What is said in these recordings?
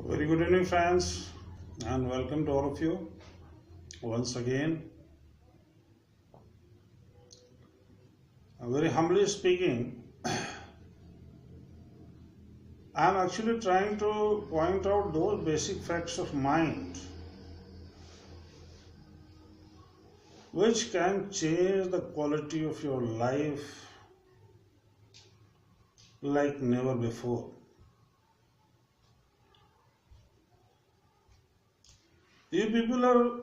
Very good evening, friends, and welcome to all of you once again. Very humbly speaking, I am actually trying to point out those basic facts of mind which can change the quality of your life like never before. You people are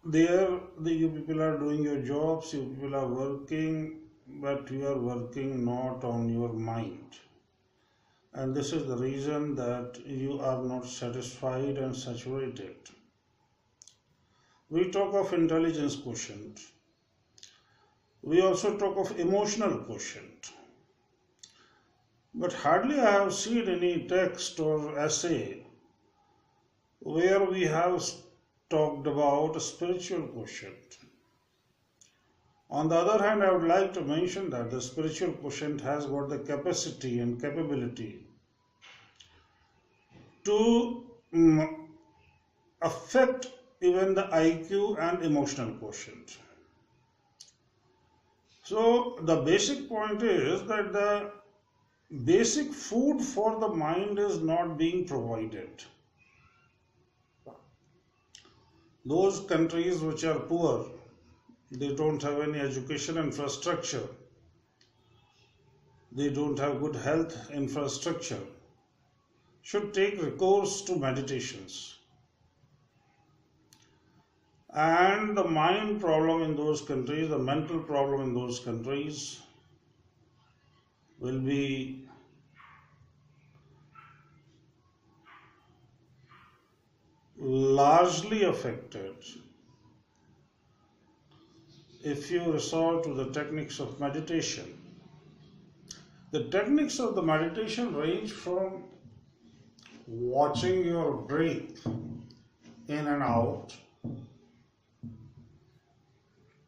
there, you people are doing your jobs, you people are working, but you are working not on your mind. And this is the reason that you are not satisfied and saturated. We talk of intelligence quotient. We also talk of emotional quotient. But hardly I have seen any text or essay where we have talked about a spiritual quotient. On the other hand, I would like to mention that the spiritual quotient has got the capacity and capability to affect even the IQ and emotional quotient. So the basic point is that the basic food for the mind is not being provided. Those countries which are poor, they don't have any education infrastructure, they don't have good health infrastructure, should take recourse to meditations. And the mind problem in those countries, the mental problem in those countries will be largely affected if you resort to the techniques of meditation. The techniques of the meditation range from watching your breath in and out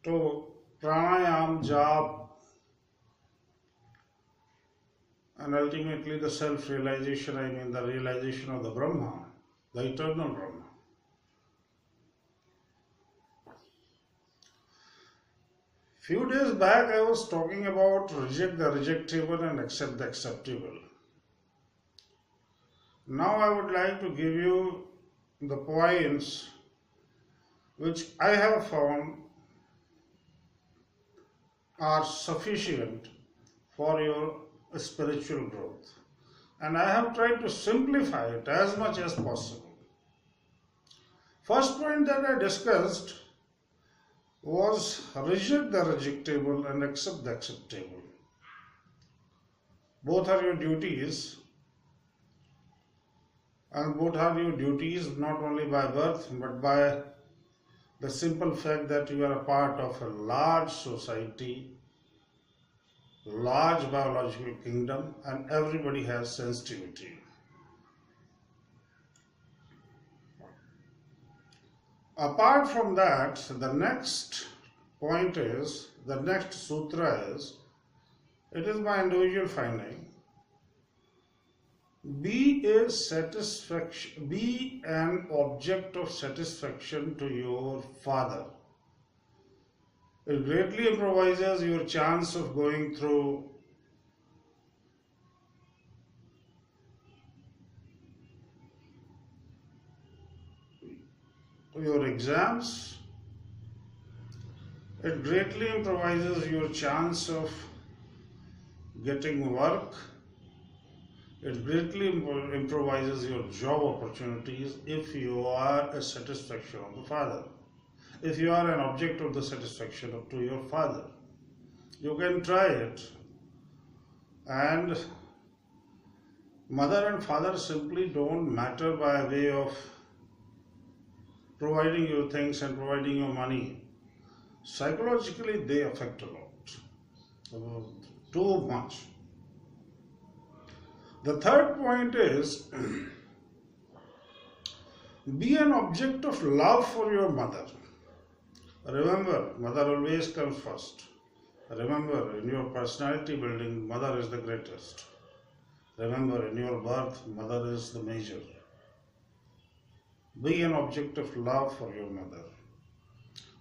to pranayam, jap, and ultimately the self-realization, the realization of the Brahma, the eternal Brahma. Few days back I was talking about reject the rejectable and accept the acceptable. Now I would like to give you the points which I have found are sufficient for your spiritual growth. And I have tried to simplify it as much as possible. First point that I discussed was reject the rejectable and accept the acceptable. Both are your duties, and both are your duties not only by birth but by the simple fact that you are a part of a large society, large biological kingdom, and everybody has sensitivity. Apart from that, the next point is, the next sutra is, it is my individual finding, be an object of satisfaction to your father. It greatly improvises your chance of going through your exams. It greatly improvises your chance of getting work. It greatly improvises your job opportunities if you are a satisfaction of the father. If you are an object of the satisfaction to your father, you can try it. And mother and father simply don't matter by way of providing you things and providing you money. Psychologically, they affect a lot, too much. The third point is, be an object of love for your mother. Remember, mother always comes first. Remember, in your personality building, mother is the greatest. Remember, in your birth, mother is the major. Be an object of love for your mother.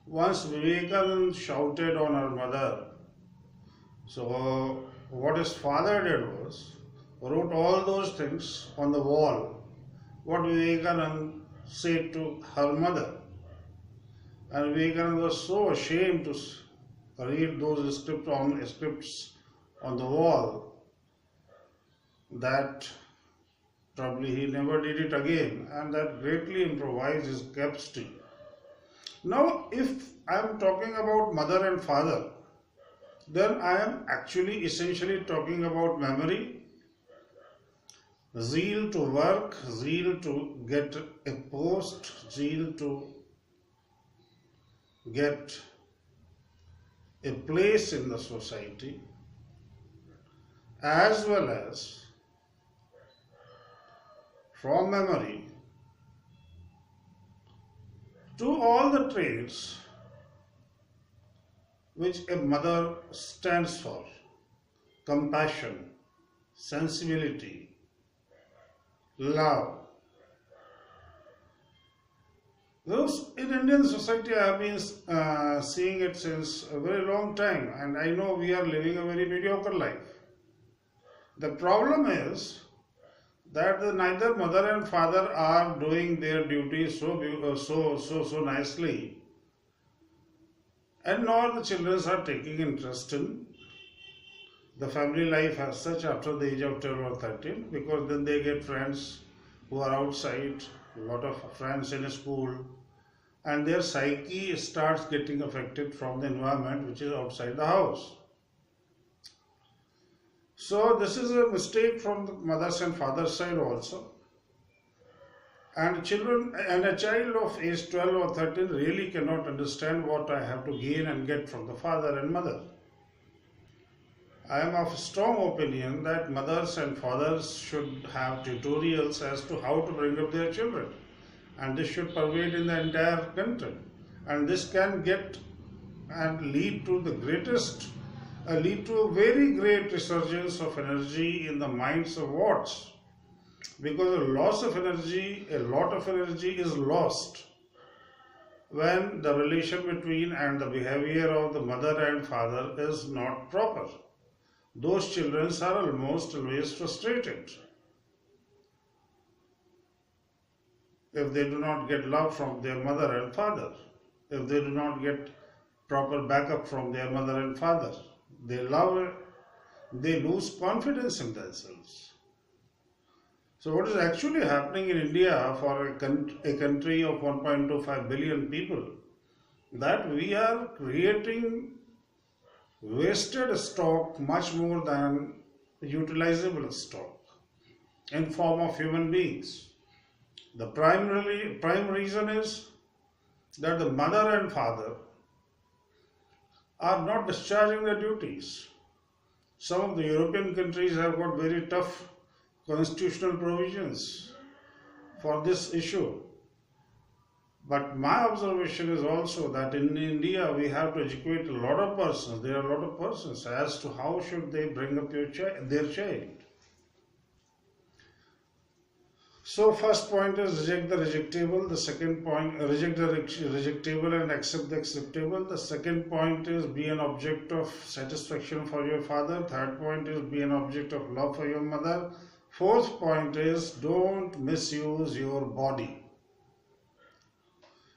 Once Vivekananda shouted on her mother. So what his father did was wrote all those things on the wall. What Vivekananda said to her mother. And Vivekananda was so ashamed to read those scripts on the wall that probably he never did it again, and that greatly improvised his capacity. Now, if I am talking about mother and father, then I am actually essentially talking about memory, zeal to work, zeal to get a post, zeal to get a place in the society, as well as from memory to all the traits which a mother stands for: compassion, sensibility, love. Those in Indian society I have been seeing it since a very long time, and I know we are living a very mediocre life. The problem is that neither mother and father are doing their duties so nicely, and nor the children are taking interest in the family life as such after the age of 12 or 13, because then they get friends who are outside, a lot of friends in a school, and their psyche starts getting affected from the environment which is outside the house. So this is a mistake from the mother's and father's side also. And a child of age 12 or 13 really cannot understand what I have to gain and get from the father and mother. I am of strong opinion that mothers and fathers should have tutorials as to how to bring up their children, and this should pervade in the entire country, and this can get and lead to a very great resurgence of energy in the minds of wards, because a lot of energy is lost when the relation between and the behavior of the mother and father is not proper. Those children are almost always frustrated if they do not get love from their mother and father, if they do not get proper backup from their mother and father. They lose confidence in themselves. So what is actually happening in India for a country of 1.25 billion people, that we are creating wasted stock much more than utilizable stock in form of human beings. The prime reason is that the mother and father are not discharging their duties. Some of the European countries have got very tough constitutional provisions for this issue. But my observation is also that in India we have to educate a lot of persons. There are a lot of persons as to how should they bring up their child. So first point is reject the rejectable. The second point, reject the rejectable and accept the acceptable. The second point is be an object of satisfaction for your father. Third point is be an object of love for your mother. Fourth point is don't misuse your body.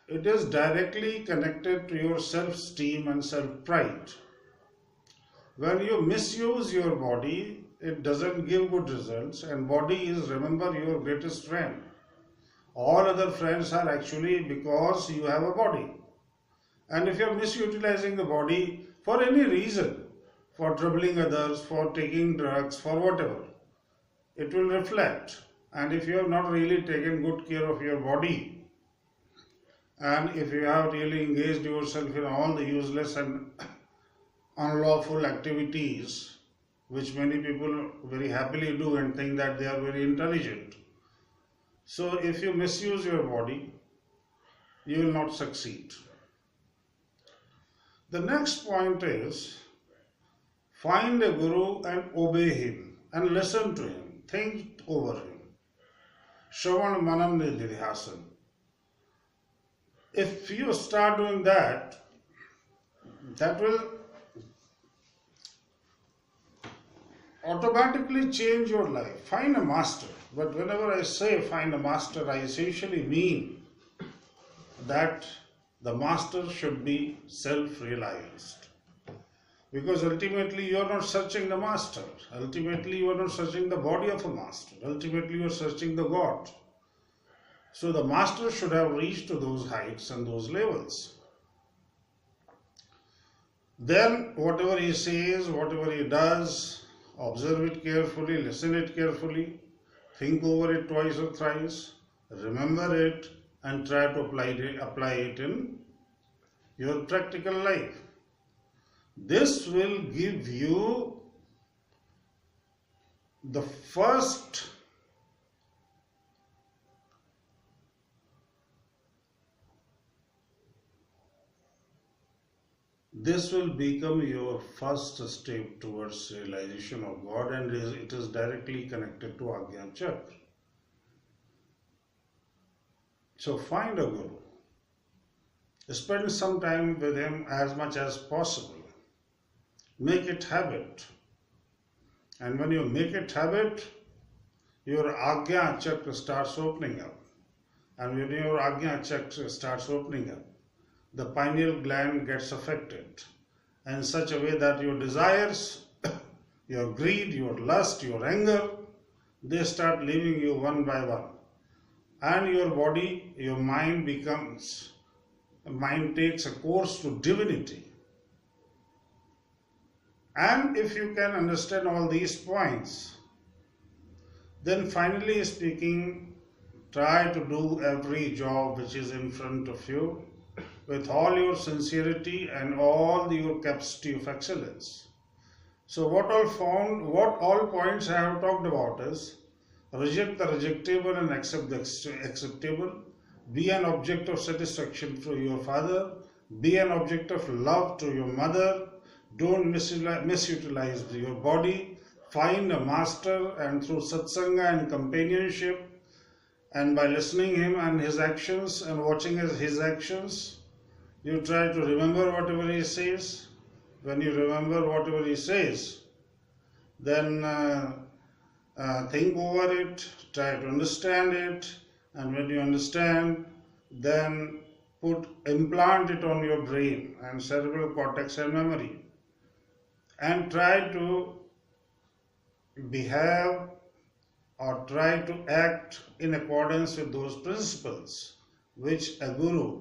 It is directly connected to your self-esteem and self-pride. When you misuse your body, it doesn't give good results, and body is, remember, your greatest friend. All other friends are actually because you have a body. And if you are misutilizing the body for any reason, for troubling others, for taking drugs, for whatever, it will reflect. And if you have not really taken good care of your body, and if you have really engaged yourself in all the useless and unlawful activities, which many people very happily do and think that they are very intelligent. So if you misuse your body, you will not succeed. The next point is find a guru and obey him and listen to him, think over him. Shravan Manan Nidhyasan. If you start doing that, that will automatically change your life. Find a master. But whenever I say find a master, I essentially mean that the master should be self-realized. Because ultimately you are not searching the master. Ultimately you are not searching the body of a master. Ultimately you are searching the God. So the master should have reached to those heights and those levels. Then whatever he says, whatever he does, observe it carefully, listen it carefully, think over it twice or thrice, remember it, and try to apply it in your practical life. This will give you the first this will become your first step towards realization of God, and it is directly connected to Agya Chakra. So find a guru. Spend some time with him as much as possible. Make it habit. And when you make it habit, your Agya Chakra starts opening up. And when your Agya Chakra starts opening up, the pineal gland gets affected in such a way that your desires, your greed, your lust, your anger, they start leaving you one by one. And your body, your mind takes a course to divinity. And if you can understand all these points, then finally speaking, try to do every job which is in front of you with all your sincerity and all your capacity of excellence. So what all points I have talked about is reject the rejectable and accept the acceptable, be an object of satisfaction to your father, be an object of love to your mother, don't misutilize your body, find a master, and through satsanga and companionship, and by listening him and his actions and watching his actions, you try to remember whatever he says. When you remember whatever he says, then think over it, try to understand it, and when you understand, then implant it on your brain and cerebral cortex and memory, and try to behave or try to act in accordance with those principles which a guru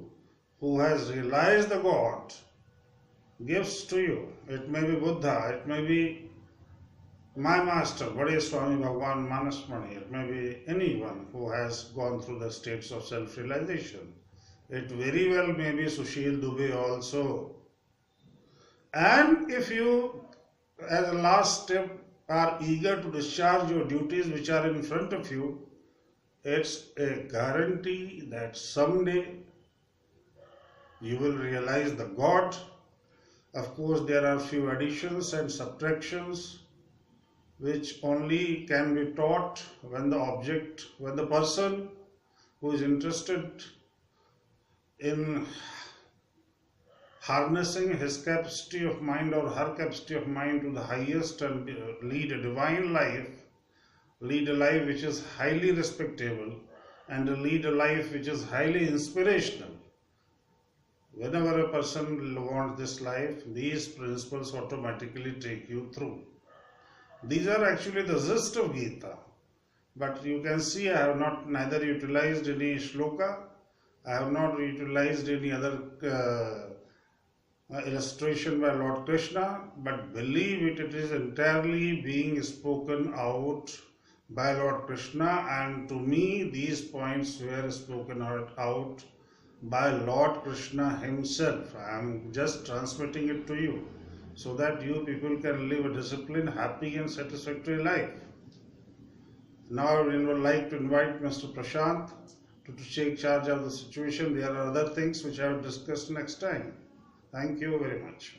who has realized the God gives to you. It may be Buddha, it may be my master, Bade Swami Bhagwan Manasmani, it may be anyone who has gone through the states of self-realization. It very well may be Sushil Dubey also. And if you, as a last step, are eager to discharge your duties which are in front of you, it's a guarantee that someday you will realize the God. Of course, there are few additions and subtractions which only can be taught when the person who is interested in harnessing his capacity of mind or her capacity of mind to the highest and lead a divine life, lead a life which is highly respectable, and lead a life which is highly inspirational. Whenever a person wants this life, these principles automatically take you through. These are actually the gist of Gita. But you can see I have neither utilized any shloka, I have not utilized any other illustration by Lord Krishna, but believe it, it is entirely being spoken out by Lord Krishna, and to me these points were spoken out by Lord Krishna himself. I am just transmitting it to you so that you people can live a disciplined, happy and satisfactory life. Now I would like to invite Mr. Prashant to take charge of the situation. There are other things which I will discuss next time. Thank you very much.